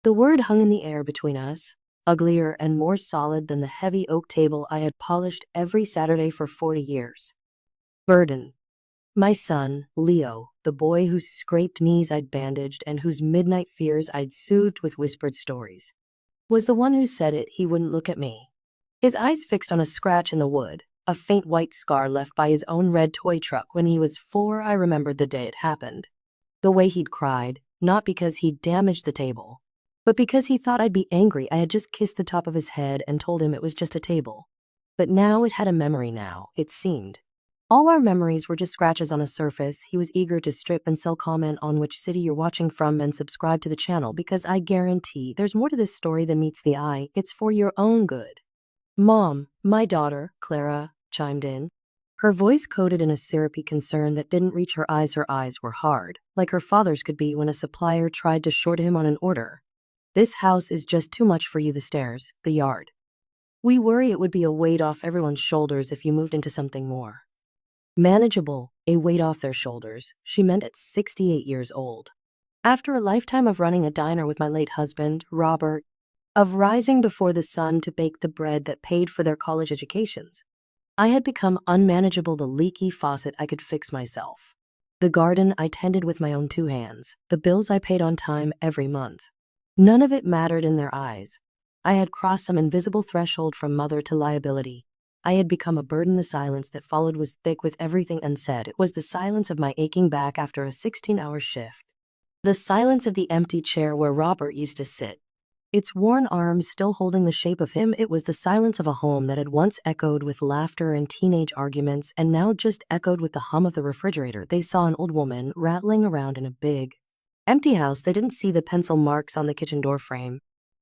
The word hung in the air between us, uglier and more solid than the heavy oak table I had polished every Saturday for 40 years. Burden. My son, Leo, the boy whose scraped knees I'd bandaged and whose midnight fears I'd soothed with whispered stories, was the one who said he wouldn't look at me. His eyes fixed on a scratch in the wood, a faint white scar left by his own red toy truck when he was 4. I remembered the day it happened. The way he'd cried, not because he'd damaged the table, but because he thought I'd be angry I had just kissed the top of his head and told him it was just a table. But now it had a memory now, it seemed. All our memories were just scratches on a surface. He was eager to strip and sell. Comment on which city you're watching from and subscribe to the channel because I guarantee there's more to this story than meets the eye. It's for your own good. Mom, my daughter, Clara, chimed in. Her voice coated in a syrupy concern that didn't reach her eyes. Her eyes were hard, like her father's could be when a supplier tried to short him on an order. This house is just too much for you. The stairs, the yard. We worry it would be a weight off everyone's shoulders if you moved into something more manageable, a weight off their shoulders. She meant at 68 years old. After a lifetime of running a diner with my late husband, Robert, of rising before the sun to bake the bread that paid for their college educations, I had become unmanageable. The leaky faucet I could fix myself. The garden I tended with my own 2 hands. The bills I paid on time every month. None of it mattered in their eyes. I had crossed some invisible threshold from mother to liability. I had become a burden. The silence that followed was thick with everything unsaid. It was the silence of my aching back after a 16-hour shift. The silence of the empty chair where Robert used to sit, its worn arms still holding the shape of him. It was the silence of a home that had once echoed with laughter and teenage arguments and now just echoed with the hum of the refrigerator. They saw an old woman rattling around in a big, empty house. They didn't see the pencil marks on the kitchen door frame,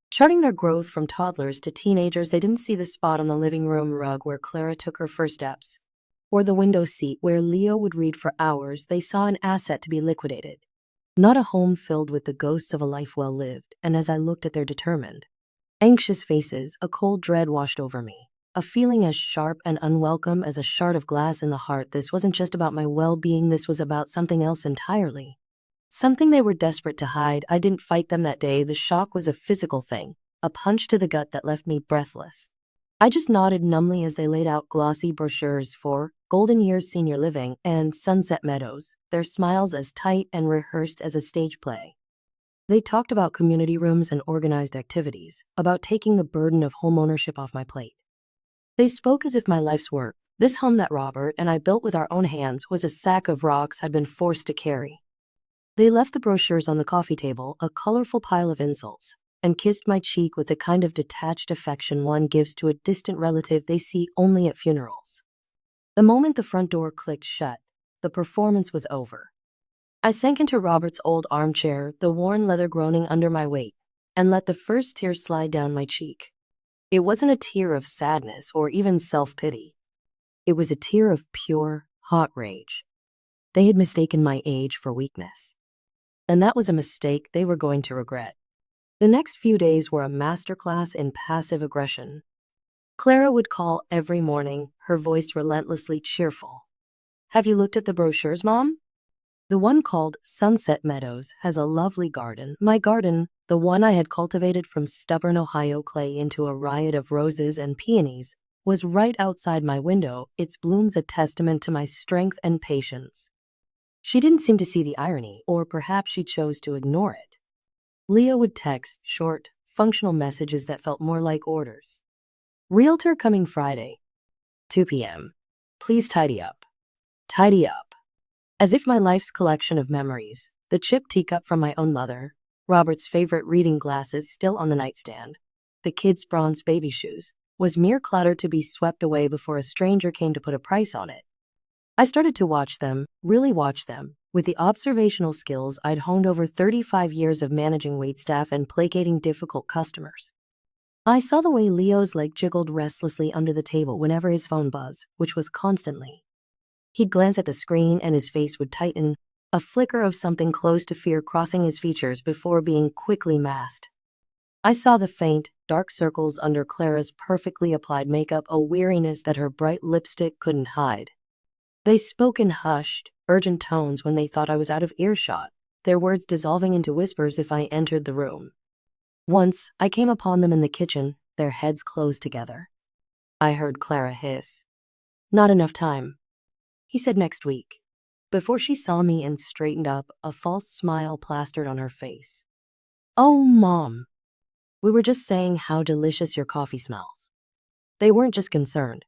charting their growth from toddlers to teenagers. They didn't see the spot on the living room rug where Clara took her first steps, or the window seat where Leo would read for hours. They saw an asset to be liquidated, not a home filled with the ghosts of a life well lived. And as I looked at their determined, anxious faces, a cold dread washed over me, a feeling as sharp and unwelcome as a shard of glass in the heart. This wasn't just about my well-being. This was about something else entirely. Something they were desperate to hide. I didn't fight them that day. The shock was a physical thing, a punch to the gut that left me breathless. I just nodded numbly as they laid out glossy brochures for Golden Years Senior Living and Sunset Meadows, their smiles as tight and rehearsed as a stage play. They talked about community rooms and organized activities, about taking the burden of homeownership off my plate. They spoke as if my life's work, this home that Robert and I built with our own hands, was a sack of rocks I'd been forced to carry. They left the brochures on the coffee table, a colorful pile of insults, and kissed my cheek with the kind of detached affection one gives to a distant relative they see only at funerals. The moment the front door clicked shut, the performance was over. I sank into Robert's old armchair, the worn leather groaning under my weight, and let the first tear slide down my cheek. It wasn't a tear of sadness or even self-pity. It was a tear of pure, hot rage. They had mistaken my age for weakness. And that was a mistake they were going to regret. The next few days were a masterclass in passive aggression. Clara would call every morning, her voice relentlessly cheerful. Have you looked at the brochures, Mom? The one called Sunset Meadows has a lovely garden. My garden, the one I had cultivated from stubborn Ohio clay into a riot of roses and peonies, was right outside my window, its blooms a testament to my strength and patience. She didn't seem to see the irony, or perhaps she chose to ignore it. Leo would text short, functional messages that felt more like orders. Realtor coming Friday, 2 p.m. Please tidy up. Tidy up. As if my life's collection of memories, the chipped teacup from my own mother, Robert's favorite reading glasses still on the nightstand, the kids' bronze baby shoes, was mere clutter to be swept away before a stranger came to put a price on it. I started to watch them, really watch them, with the observational skills I'd honed over 35 years of managing waitstaff and placating difficult customers. I saw the way Leo's leg jiggled restlessly under the table whenever his phone buzzed, which was constantly. He'd glance at the screen and his face would tighten, a flicker of something close to fear crossing his features before being quickly masked. I saw the faint, dark circles under Clara's perfectly applied makeup, a weariness that her bright lipstick couldn't hide. They spoke in hushed, urgent tones when they thought I was out of earshot, their words dissolving into whispers if I entered the room. Once, I came upon them in the kitchen, their heads closed together. I heard Clara hiss. "Not enough time." He said next week. Before she saw me and straightened up, a false smile plastered on her face. "Oh, Mom. We were just saying how delicious your coffee smells." They weren't just concerned.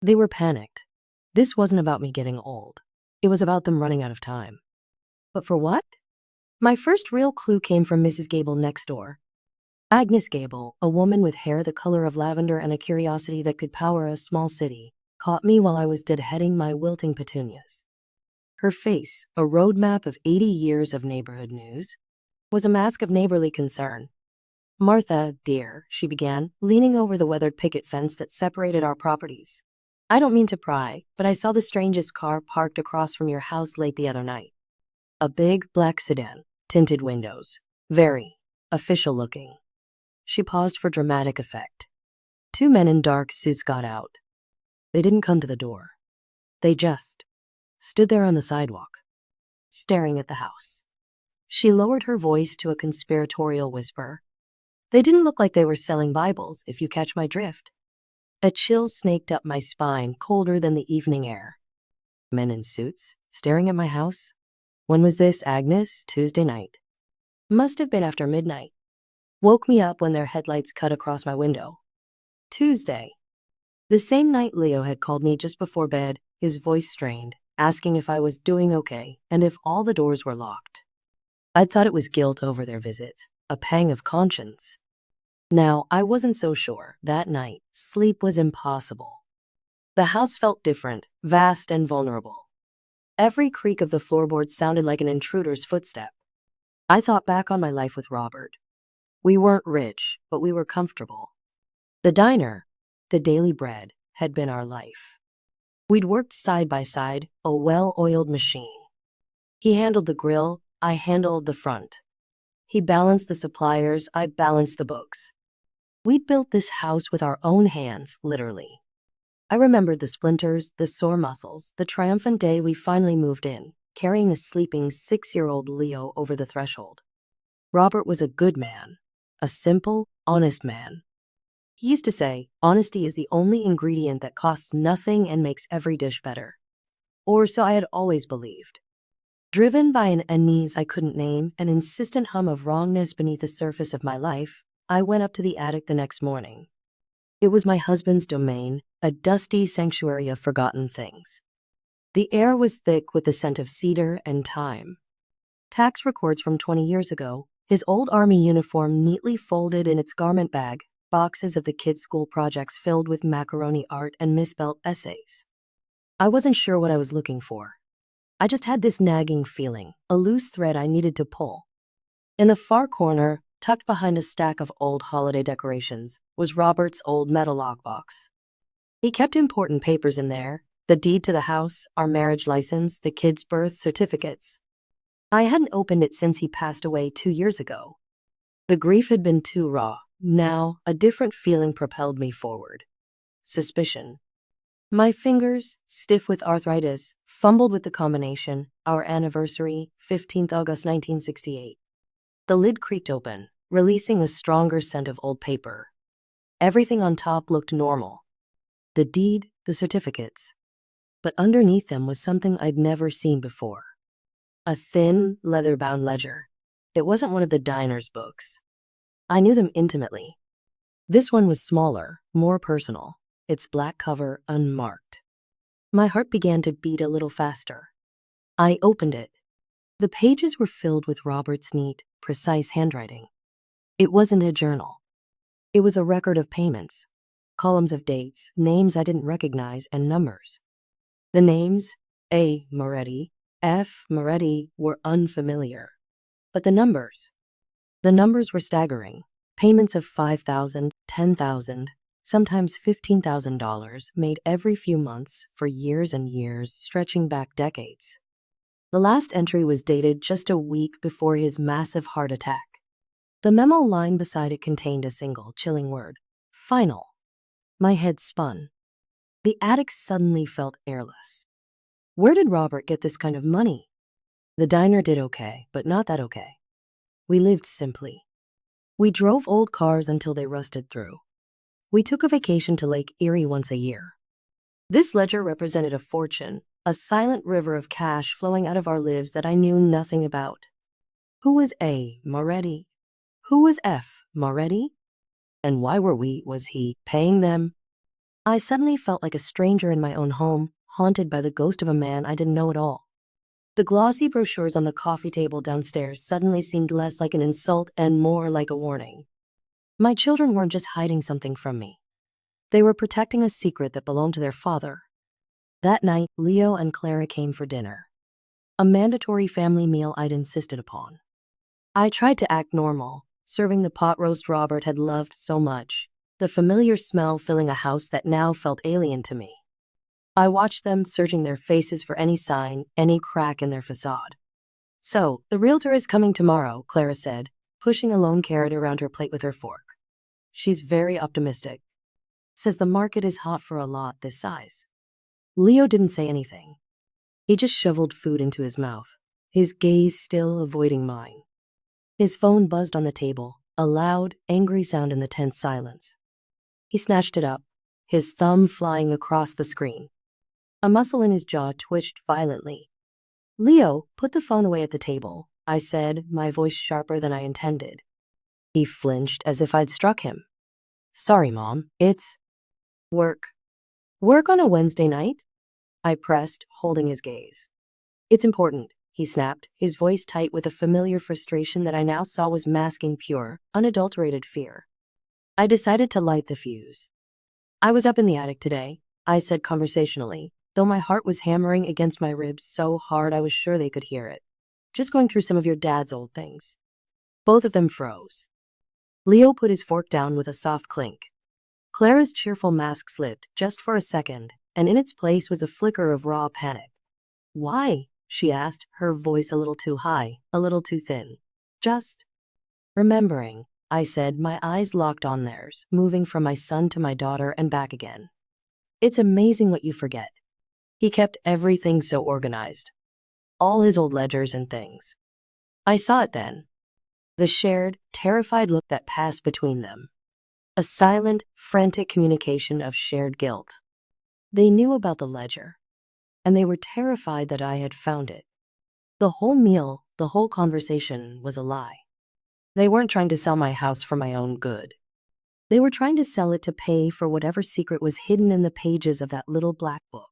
They were panicked. This wasn't about me getting old. It was about them running out of time. But for what? My first real clue came from Mrs. Gable next door. Agnes Gable, a woman with hair the color of lavender and a curiosity that could power a small city, caught me while I was deadheading my wilting petunias. Her face, a roadmap of 80 years of neighborhood news, was a mask of neighborly concern. "Martha, dear," she began, leaning over the weathered picket fence that separated our properties. "I don't mean to pry, but I saw the strangest car parked across from your house late the other night. A big black sedan, tinted windows, very official looking." She paused for dramatic effect. Two men in dark suits got out. They didn't come to the door. They just stood there on the sidewalk, staring at the house. She lowered her voice to a conspiratorial whisper. "They didn't look like they were selling Bibles, if you catch my drift." A chill snaked up my spine, colder than the evening air. Men in suits, staring at my house? When was this, Agnes? Tuesday night. Must have been after midnight. Woke me up when their headlights cut across my window. Tuesday. The same night Leo had called me just before bed, his voice strained, asking if I was doing okay and if all the doors were locked. I'd thought it was guilt over their visit, a pang of conscience. Now, I wasn't so sure. That night, sleep was impossible. The house felt different, vast and vulnerable. Every creak of the floorboards sounded like an intruder's footstep. I thought back on my life with Robert. We weren't rich, but we were comfortable. The diner, the daily bread, had been our life. We'd worked side by side, a well-oiled machine. He handled the grill, I handled the front. He balanced the suppliers, I balanced the books. We'd built this house with our own hands, literally. I remembered the splinters, the sore muscles, the triumphant day we finally moved in, carrying a sleeping 6-year-old Leo over the threshold. Robert was a good man, a simple, honest man. He used to say, honesty is the only ingredient that costs nothing and makes every dish better. Or so I had always believed. Driven by an unease I couldn't name, an insistent hum of wrongness beneath the surface of my life, I went up to the attic the next morning. It was my husband's domain, a dusty sanctuary of forgotten things. The air was thick with the scent of cedar and thyme. Tax records from 20 years ago, his old army uniform neatly folded in its garment bag, boxes of the kids' school projects filled with macaroni art and misspelled essays. I wasn't sure what I was looking for. I just had this nagging feeling, a loose thread I needed to pull. In the far corner, tucked behind a stack of old holiday decorations, was Robert's old metal lockbox. He kept important papers in there, the deed to the house, our marriage license, the kids' birth certificates. I hadn't opened it since he passed away 2 years ago. The grief had been too raw. Now, a different feeling propelled me forward. Suspicion. My fingers, stiff with arthritis, fumbled with the combination, our anniversary, 15th August 1968. The lid creaked open, releasing a stronger scent of old paper. Everything on top looked normal. The deed, the certificates. But underneath them was something I'd never seen before. A thin, leather-bound ledger. It wasn't one of the diner's books. I knew them intimately. This one was smaller, more personal, its black cover unmarked. My heart began to beat a little faster. I opened it. The pages were filled with Robert's neat, precise handwriting. It wasn't a journal. It was a record of payments, columns of dates, names I didn't recognize, and numbers. The names, A. Moretti, F. Moretti, were unfamiliar. But the numbers were staggering. Payments of $5,000, $10,000, sometimes $15,000 made every few months for years and years, stretching back decades. The last entry was dated just a week before his massive heart attack. The memo line beside it contained a single, chilling word: final. My head spun. The attic suddenly felt airless. Where did Robert get this kind of money? The diner did okay, but not that okay. We lived simply. We drove old cars until they rusted through. We took a vacation to Lake Erie once a year. This ledger represented a fortune, a silent river of cash flowing out of our lives that I knew nothing about. Who was A. Moretti? Who was F. Moretti? And why was he, paying them? I suddenly felt like a stranger in my own home, haunted by the ghost of a man I didn't know at all. The glossy brochures on the coffee table downstairs suddenly seemed less like an insult and more like a warning. My children weren't just hiding something from me. They were protecting a secret that belonged to their father. That night, Leo and Clara came for dinner. A mandatory family meal I'd insisted upon. I tried to act normal, serving the pot roast Robert had loved so much, the familiar smell filling a house that now felt alien to me. I watched them, searching their faces for any sign, any crack in their facade. "So, the realtor is coming tomorrow," Clara said, pushing a lone carrot around her plate with her fork. "She's very optimistic. Says the market is hot for a lot this size." Leo didn't say anything. He just shoveled food into his mouth, his gaze still avoiding mine. His phone buzzed on the table, a loud, angry sound in the tense silence. He snatched it up, his thumb flying across the screen. A muscle in his jaw twitched violently. "Leo, put the phone away at the table," I said, my voice sharper than I intended. He flinched as if I'd struck him. "Sorry, Mom, it's work." "Work on a Wednesday night?" I pressed, holding his gaze. "It's important," he snapped, his voice tight with a familiar frustration that I now saw was masking pure, unadulterated fear. I decided to light the fuse. "I was up in the attic today," I said conversationally, though my heart was hammering against my ribs so hard I was sure they could hear it. "Just going through some of your dad's old things." Both of them froze. Leo put his fork down with a soft clink. Clara's cheerful mask slipped just for a second, and in its place was a flicker of raw panic. "Why?" she asked, her voice a little too high, a little too thin. "Just remembering," I said, my eyes locked on theirs, moving from my son to my daughter and back again. "It's amazing what you forget." He kept everything so organized. All his old ledgers and things. I saw it then. The shared, terrified look that passed between them. A silent, frantic communication of shared guilt. They knew about the ledger, and they were terrified that I had found it. The whole meal, the whole conversation was a lie. They weren't trying to sell my house for my own good. They were trying to sell it to pay for whatever secret was hidden in the pages of that little black book.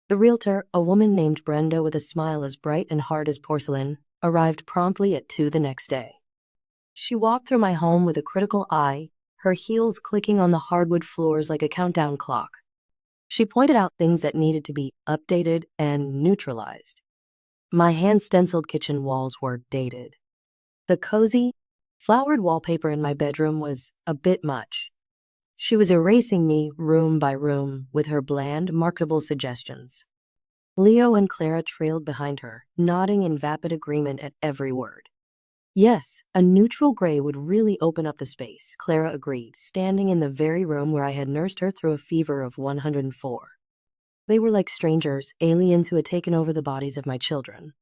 The realtor, a woman named Brenda with a smile as bright and hard as porcelain, arrived promptly at 2 the next day. She walked through my home with a critical eye, her heels clicking on the hardwood floors like a countdown clock. She pointed out things that needed to be updated and neutralized. My hand-stenciled kitchen walls were dated. The cozy, flowered wallpaper in my bedroom was a bit much. She was erasing me room by room with her bland, marketable suggestions. Leo and Clara trailed behind her, nodding in vapid agreement at every word. "Yes, a neutral gray would really open up the space," Clara agreed, standing in the very room where I had nursed her through a fever of 104. They were like strangers, aliens who had taken over the bodies of my children.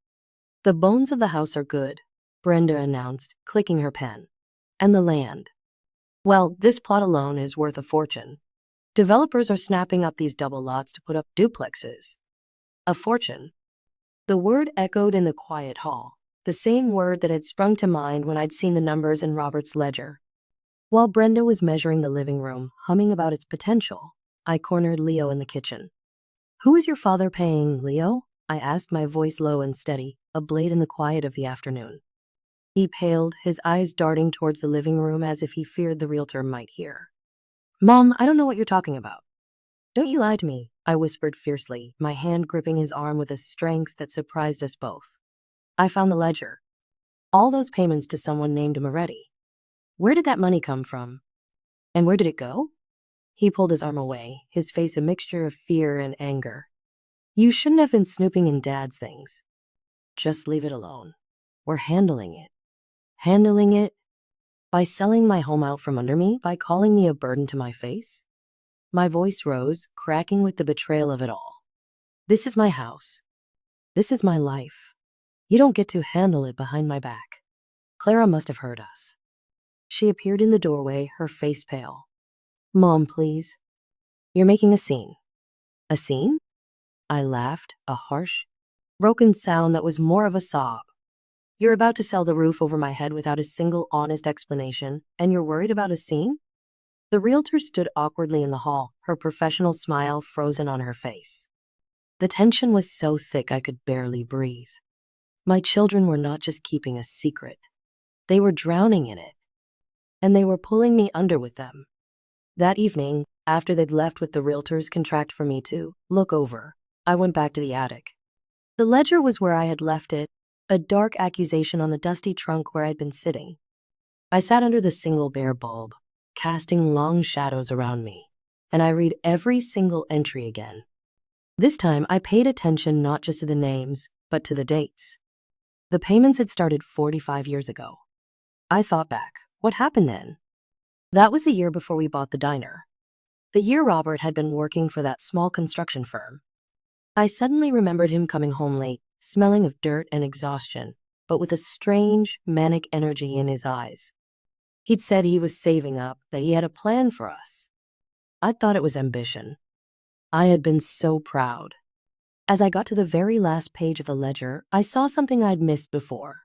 "The bones of the house are good," Brenda announced, clicking her pen. "And the land. Well, this plot alone is worth a fortune. Developers are snapping up these double lots to put up duplexes." A fortune. The word echoed in the quiet hall, the same word that had sprung to mind when I'd seen the numbers in Robert's ledger. While Brenda was measuring the living room, humming about its potential, I cornered Leo in the kitchen. "Who is your father paying, Leo?" I asked, my voice low and steady, a blade in the quiet of the afternoon. He paled, his eyes darting towards the living room as if he feared the realtor might hear. "Mom, I don't know what you're talking about." "Don't you lie to me," I whispered fiercely, my hand gripping his arm with a strength that surprised us both. "I found the ledger. All those payments to someone named Moretti. Where did that money come from? And where did it go?" He pulled his arm away, his face a mixture of fear and anger. "You shouldn't have been snooping in Dad's things. Just leave it alone. We're handling it. Handling it? By selling my home out from under me? By calling me a burden to my face?" My voice rose, cracking with the betrayal of it all. "This is my house. This is my life. You don't get to handle it behind my back." Clara must have heard us. She appeared in the doorway, her face pale. "Mom, please. You're making a scene." "A scene?" I laughed, a harsh, broken sound that was more of a sob. "You're about to sell the roof over my head without a single honest explanation, and you're worried about a scene?" The realtor stood awkwardly in the hall, her professional smile frozen on her face. The tension was so thick I could barely breathe. My children were not just keeping a secret. They were drowning in it. And they were pulling me under with them. That evening, after they'd left with the realtor's contract for me to look over, I went back to the attic. The ledger was where I had left it, a dark accusation on the dusty trunk where I'd been sitting. I sat under the single bare bulb, casting long shadows around me, and I read every single entry again. This time, I paid attention not just to the names, but to the dates. The payments had started 45 years ago. I thought back. What happened then? That was the year before we bought the diner. The year Robert had been working for that small construction firm. I suddenly remembered him coming home late, smelling of dirt and exhaustion, but with a strange, manic energy in his eyes. He'd said he was saving up, that he had a plan for us. I thought it was ambition. I had been so proud. As I got to the very last page of the ledger, I saw something I'd missed before.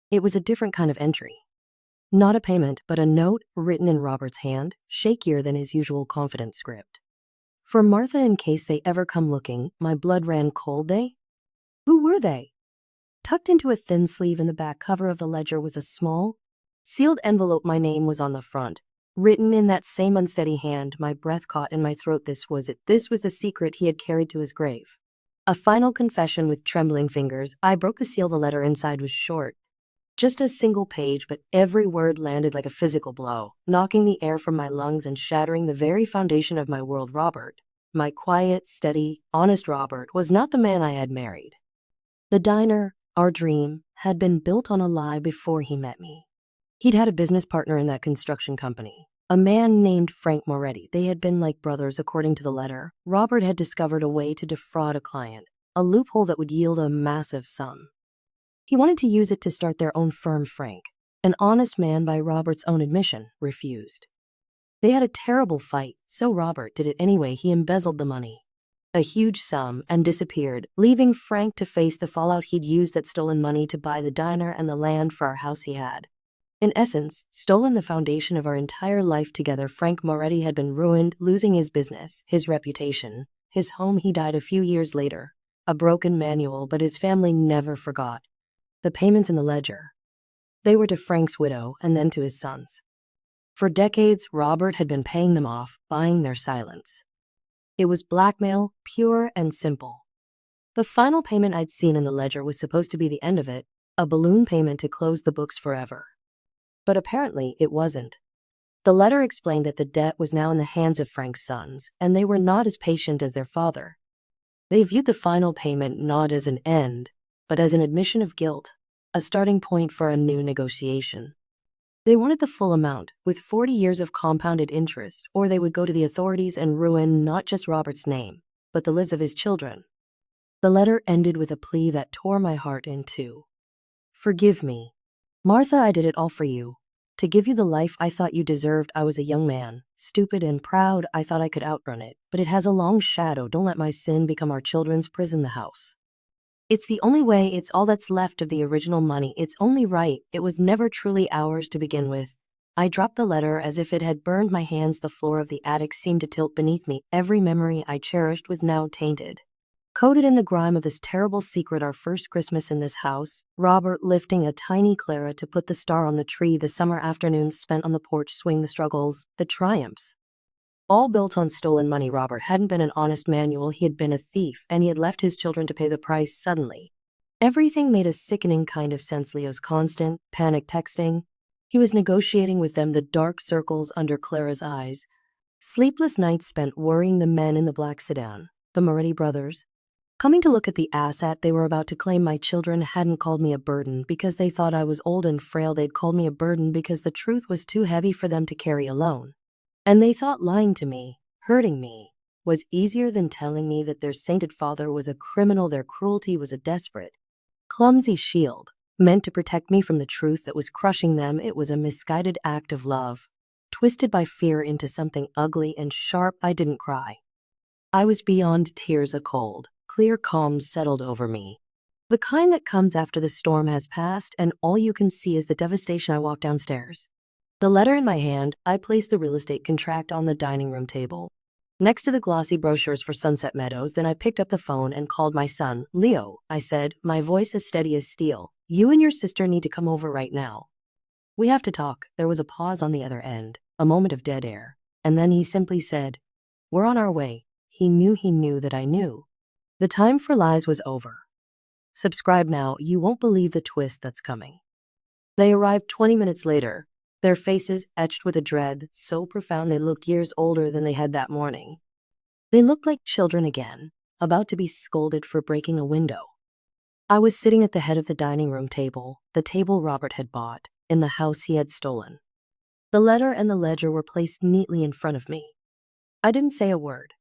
It was a different kind of entry. Not a payment, but a note written in Robert's hand, shakier than his usual confident script. For Martha, in case they ever come looking, my blood ran cold. Who were they? Tucked into a thin sleeve in the back cover of the ledger was a small, sealed envelope. My name was on the front, written in that same unsteady hand. My breath caught in my throat. This was it. This was the secret he had carried to his grave. A final confession with trembling fingers. I broke the seal. The letter inside was short. Just a single page, but every word landed like a physical blow, knocking the air from my lungs and shattering the very foundation of my world. Robert, my quiet, steady, honest Robert, was not the man I had married. The diner, our dream, had been built on a lie before he met me. He'd had a business partner in that construction company, a man named Frank Moretti. They had been like brothers, according to the letter. Robert had discovered a way to defraud a client, a loophole that would yield a massive sum. He wanted to use it to start their own firm. Frank, an honest man by Robert's own admission, refused. They had a terrible fight, so Robert did it anyway. He embezzled the money, a huge sum, and disappeared, leaving Frank to face the fallout. He'd used that stolen money to buy the diner and the land for our house. He had, in essence, stolen the foundation of our entire life together. Frank Moretti had been ruined, losing his business, his reputation, his home. He died a few years later, a broken manual, but his family never forgot. The payments in the ledger. They were to Frank's widow and then to his sons. For decades, Robert had been paying them off, buying their silence. It was blackmail, pure and simple. The final payment I'd seen in the ledger was supposed to be the end of it, a balloon payment to close the books forever. But apparently it wasn't. The letter explained that the debt was now in the hands of Frank's sons, and they were not as patient as their father. They viewed the final payment not as an end, but as an admission of guilt, a starting point for a new negotiation. They wanted the full amount, with 40 years of compounded interest, or they would go to the authorities and ruin not just Robert's name, but the lives of his children. The letter ended with a plea that tore my heart in two. "Forgive me. Martha, I did it all for you. To give you the life I thought you deserved. I was a young man, stupid and proud. I thought I could outrun it, but it has a long shadow. Don't let my sin become our children's prison. The house. It's the only way. It's all that's left of the original money. It's only right. It was never truly ours to begin with." I dropped the letter as if it had burned my hands. The floor of the attic seemed to tilt beneath me. Every memory I cherished was now tainted, coated in the grime of this terrible secret. Our first Christmas in this house, Robert lifting a tiny Clara to put the star on the tree, the summer afternoons spent on the porch swing, the struggles, the triumphs. All built on stolen money. Robert hadn't been an honest manual. He had been a thief, and he had left his children to pay the price. Suddenly, everything made a sickening kind of sense. Leo's constant, panic texting. He was negotiating with them. The dark circles under Clara's eyes. Sleepless nights spent worrying. The men in the black sedan, the Moretti brothers, coming to look at the asset they were about to claim. My children hadn't called me a burden because they thought I was old and frail. They'd called me a burden because the truth was too heavy for them to carry alone. And they thought lying to me, hurting me, was easier than telling me that their sainted father was a criminal. Their cruelty was a desperate, clumsy shield, Meant to protect me from the truth that was crushing them, it was a misguided act of love, twisted by fear into something ugly and sharp. I didn't cry. I was beyond tears. A cold, clear calm settled over me. The kind that comes after the storm has passed and all you can see is the devastation. I walked downstairs. The letter in my hand, I placed the real estate contract on the dining room table, next to the glossy brochures for Sunset Meadows. Then I picked up the phone and called my son. Leo, I said, my voice as steady as steel. You and your sister need to come over right now. We have to talk. There was a pause on the other end, a moment of dead air, and then he simply said, we're on our way. He knew that I knew. The time for lies was over. Subscribe now, you won't believe the twist that's coming. They arrived 20 minutes later, their faces etched with a dread so profound they looked years older than they had that morning. They looked like children again, about to be scolded for breaking a window. I was sitting at the head of the dining room table, the table Robert had bought, in the house he had stolen. The letter and the ledger were placed neatly in front of me. I didn't say a word.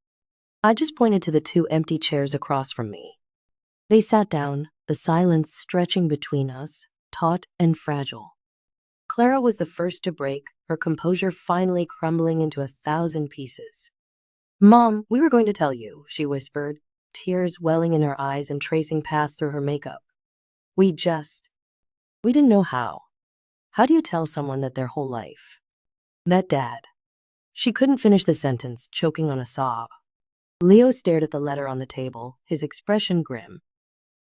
I just pointed to the two empty chairs across from me. They sat down, the silence stretching between us, taut and fragile. Clara was the first to break, her composure finally crumbling into 1,000 pieces. Mom, we were going to tell you, she whispered, tears welling in her eyes and tracing paths through her makeup. We didn't know how. How do you tell someone that their whole life? That Dad. She couldn't finish the sentence, choking on a sob. Leo stared at the letter on the table, his expression grim.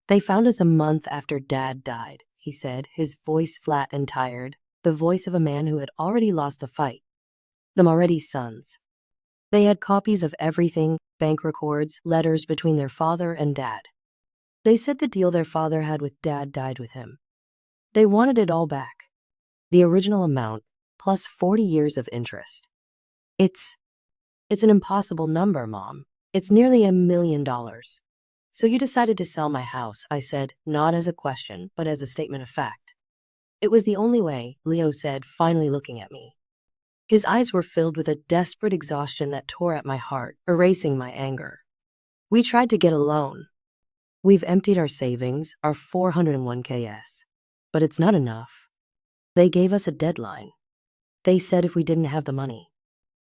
They found us a month after Dad died, he said, his voice flat and tired, the voice of a man who had already lost the fight. The Moretti's sons. They had copies of everything, bank records, letters between their father and Dad. They said the deal their father had with Dad died with him. They wanted it all back. The original amount, plus 40 years of interest. It's an impossible number, Mom. It's nearly $1 million. So you decided to sell my house, I said, not as a question, but as a statement of fact. It was the only way, Leo said, finally looking at me. His eyes were filled with a desperate exhaustion that tore at my heart, erasing my anger. We tried to get a loan. We've emptied our savings, our 401ks. But it's not enough. They gave us a deadline. They said if we didn't have the money,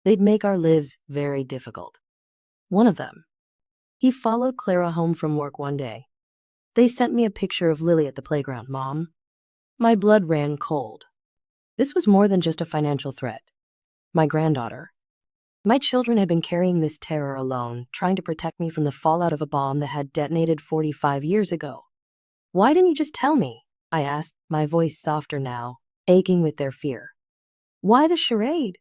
they'd make our lives very difficult. One of them. He followed Clara home from work one day. They sent me a picture of Lily at the playground, Mom. My blood ran cold. This was more than just a financial threat. My granddaughter. My children had been carrying this terror alone, trying to protect me from the fallout of a bomb that had detonated 45 years ago. Why didn't you just tell me? I asked, my voice softer now, aching with their fear. Why the charade?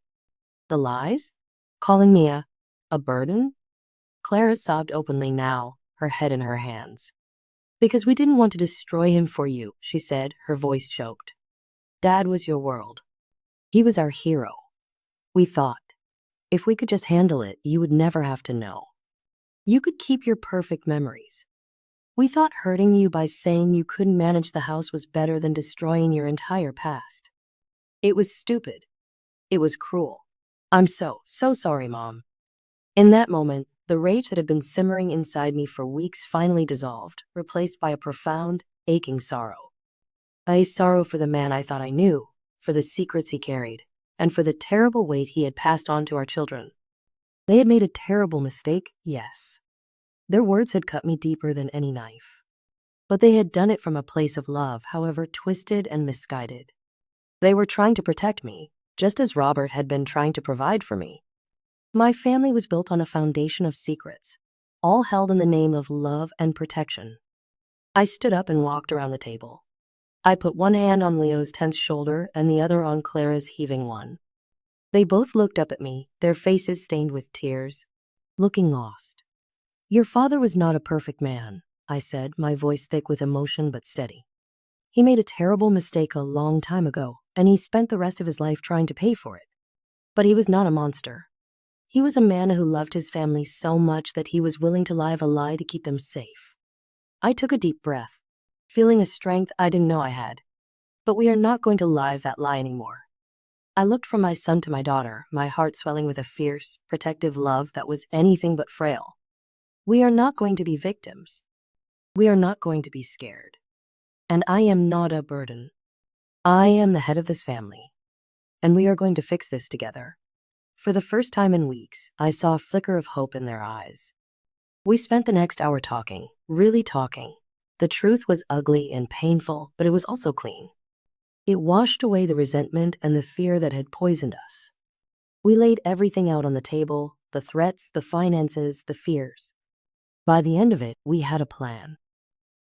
The lies? Calling me a burden? Clara sobbed openly now, her head in her hands. Because we didn't want to destroy him for you, she said, her voice choked. Dad was your world. He was our hero. We thought, if we could just handle it, you would never have to know. You could keep your perfect memories. We thought hurting you by saying you couldn't manage the house was better than destroying your entire past. It was stupid. It was cruel. I'm so sorry, Mom. In that moment, the rage that had been simmering inside me for weeks finally dissolved, replaced by a profound, aching sorrow. A sorrow for the man I thought I knew, for the secrets he carried, and for the terrible weight he had passed on to our children. They had made a terrible mistake, yes. Their words had cut me deeper than any knife. But they had done it from a place of love, however twisted and misguided. They were trying to protect me, just as Robert had been trying to provide for me. My family was built on a foundation of secrets, all held in the name of love and protection. I stood up and walked around the table. I put one hand on Leo's tense shoulder and the other on Clara's heaving one. They both looked up at me, their faces stained with tears, looking lost. Your father was not a perfect man, I said, my voice thick with emotion but steady. He made a terrible mistake a long time ago, and he spent the rest of his life trying to pay for it. But he was not a monster. He was a man who loved his family so much that he was willing to live a lie to keep them safe. I took a deep breath, feeling a strength I didn't know I had. But we are not going to live that lie anymore. I looked from my son to my daughter, my heart swelling with a fierce, protective love that was anything but frail. We are not going to be victims. We are not going to be scared. And I am not a burden. I am the head of this family, and we are going to fix this together. For the first time in weeks, I saw a flicker of hope in their eyes. We spent the next hour talking, really talking. The truth was ugly and painful, but it was also clean. It washed away the resentment and the fear that had poisoned us. We laid everything out on the table, the threats, the finances, the fears. By the end of it, we had a plan.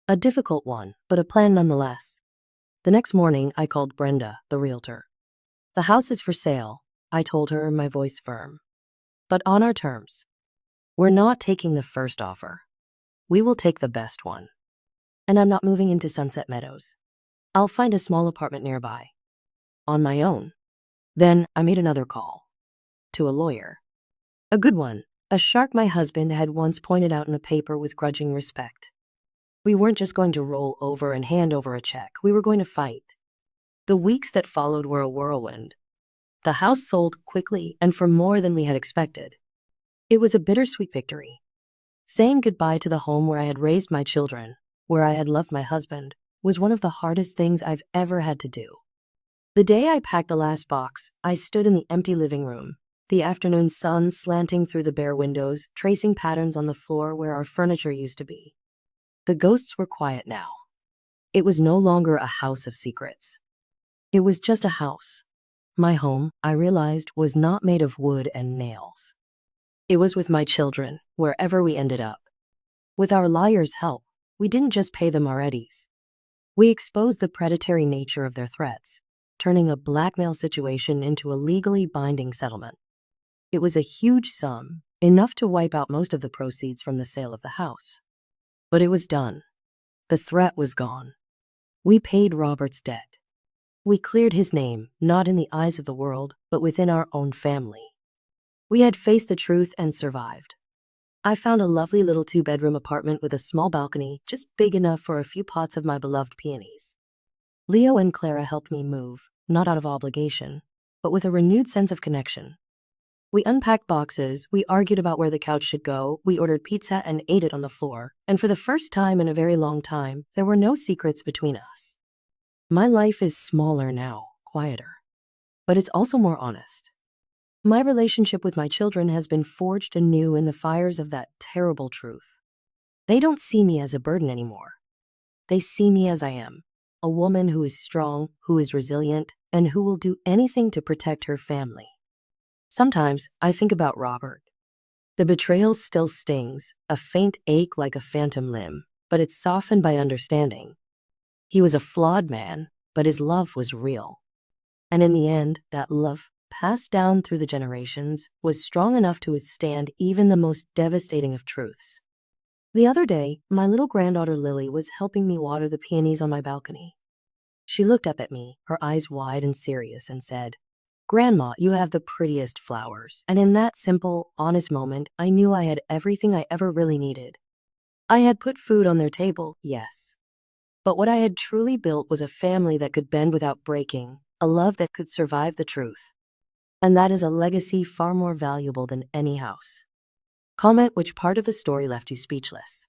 A difficult one, but a plan nonetheless. The next morning, I called Brenda, the realtor. The house is for sale, I told her, my voice firm. But on our terms. We're not taking the first offer. We will take the best one. And I'm not moving into Sunset Meadows. I'll find a small apartment nearby. On my own. Then I made another call. To a lawyer. A good one. A shark my husband had once pointed out in the paper with grudging respect. We weren't just going to roll over and hand over a check. We were going to fight. The weeks that followed were a whirlwind. The house sold quickly and for more than we had expected. It was a bittersweet victory. Saying goodbye to the home where I had raised my children, where I had loved my husband, was one of the hardest things I've ever had to do. The day I packed the last box, I stood in the empty living room, the afternoon sun slanting through the bare windows, tracing patterns on the floor where our furniture used to be. The ghosts were quiet now. It was no longer a house of secrets. It was just a house. My home, I realized, was not made of wood and nails. It was with my children, wherever we ended up. With our lawyer's help, we didn't just pay them our eddies. We exposed the predatory nature of their threats, turning a blackmail situation into a legally binding settlement. It was a huge sum, enough to wipe out most of the proceeds from the sale of the house. But it was done. The threat was gone. We paid Robert's debt. We cleared his name, not in the eyes of the world, but within our own family. We had faced the truth and survived. I found a lovely little 2-bedroom apartment with a small balcony, just big enough for a few pots of my beloved peonies. Leo and Clara helped me move, not out of obligation, but with a renewed sense of connection. We unpacked boxes, we argued about where the couch should go, we ordered pizza and ate it on the floor, and for the first time in a very long time, there were no secrets between us. My life is smaller now, quieter, but it's also more honest. My relationship with my children has been forged anew in the fires of that terrible truth. They don't see me as a burden anymore. They see me as I am, a woman who is strong, who is resilient, and who will do anything to protect her family. Sometimes I think about Robert. The betrayal still stings, a faint ache like a phantom limb, but it's softened by understanding. He was a flawed man, but his love was real. And in the end, that love, passed down through the generations, was strong enough to withstand even the most devastating of truths. The other day, my little granddaughter Lily was helping me water the peonies on my balcony. She looked up at me, her eyes wide and serious, and said, "Grandma, you have the prettiest flowers." And in that simple, honest moment, I knew I had everything I ever really needed. I had put food on their table, yes. But what I had truly built was a family that could bend without breaking, a love that could survive the truth. And that is a legacy far more valuable than any house. Comment which part of the story left you speechless.